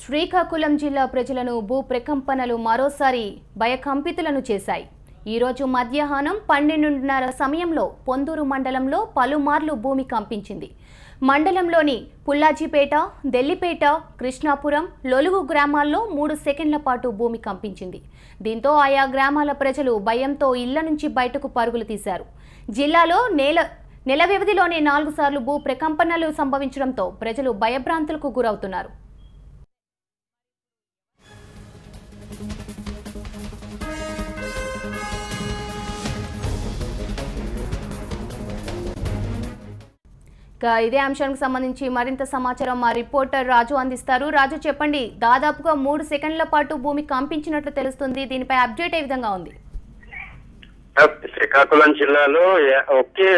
శ్రీకాకుళం జిల్లా ప్రజలను భూ ప్రకంపనలు మరోసారి భయకంపితులను చేశాయి. ఈ రోజు మధ్యాహ్నం 12:30 సమయంలో పొందూరు మండలంలో పలుమార్లు భూమి కంపించింది. మండలంలోని పుల్లాజీపేట, దెల్లిపేట, కృష్ణాపురం, లొలుగు గ్రామాల్లో 3 సెకండ్ల పాటు భూమి కంపించింది. దీంతో ఆయా గ్రామాల ప్రజలు భయంతో ఇళ్ల నుంచి బయటకు పరుగులు తీశారు. జిల్లాలో నెల వ్యవధిలోనే 4 సార్లు భూ ప్రకంపనలు సంభవించడంతో ప్రజలు భయభ్రాంతులకు గురవుతున్నారు. ఇదే అంశానికి సంబంధించి మరింత సమాచారం మా రిపోర్టర్ రాజు అందిస్తారు. రాజు, చెప్పండి, దాదాపుగా 3 సెకండ్ల పాటు భూమి కంపించినట్లు తెలుస్తుంది. దీనిపై అప్డేట్ ఏ విధంగా ఉంది? శ్రీకాకుళం జిల్లాలో ఒకే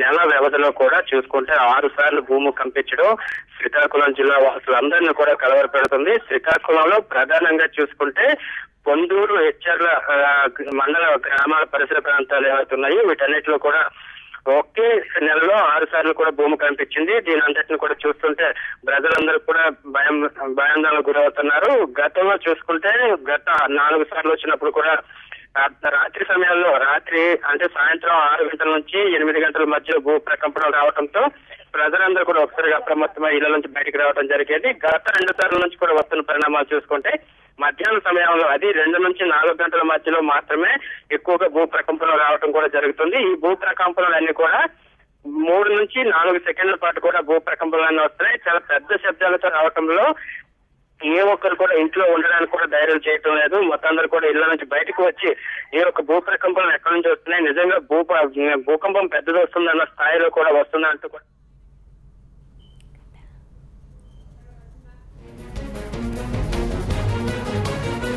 నెల వ్యవధిలో కూడా చూసుకుంటే 6 సార్లు భూమి కంపించడం శ్రీకాకుళం జిల్లా వాసులందరినీ కూడా కలవరపెడుతుంది. శ్రీకాకుళంలో ప్రధానంగా చూసుకుంటే పొందూరు, హెచ్చర్ల మండల గ్రామాల పరిసర ప్రాంతాలు ఏవైతున్నాయి వీటన్నిటిలో కూడా ఒకే నెలలో 6 సార్లు కూడా భూమి కనిపించింది. దీని అంతటిని కూడా చూస్తుంటే ప్రజలందరూ కూడా భయాందోళనకు గురవుతున్నారు. గతంలో చూసుకుంటే గత 4 సార్లు వచ్చినప్పుడు కూడా రాత్రి సమయాల్లో అంటే సాయంత్రం 6 గంటల నుంచి 8 గంటల మధ్య భూ ప్రకంపనలు రావడంతో ప్రజలందరూ కూడా ఒకసారిగా అప్రమత్తమై ఇళ్ల నుంచి బయటకు రావడం జరిగేది. గత 2 సార్ల నుంచి కూడా వస్తున్న పరిణామాలు చూసుకుంటే మధ్యాహ్న సమయంలో అది 2 నుంచి 4 గంటల మధ్యలో మాత్రమే ఎక్కువగా భూ ప్రకంపనలు రావడం కూడా జరుగుతుంది. ఈ భూ ప్రకంపనలన్నీ కూడా 3 నుంచి 4 సెకండ్ల పాటు కూడా భూ ప్రకంపనలన్నీ వస్తున్నాయి. చాలా పెద్ద శబ్దాలతో రావడంలో ఏ ఒక్కరు కూడా ఇంట్లో ఉండడానికి కూడా ధైర్యం చేయటం లేదు. మొత్తం కూడా ఇళ్ల నుంచి బయటకు వచ్చి ఈ యొక్క భూ ప్రకంపనలు ఎక్కడి నుంచి వస్తున్నాయి, నిజంగా భూకంపం పెద్దది వస్తుందన్న స్థాయిలో కూడా వస్తుందంటూ కూడా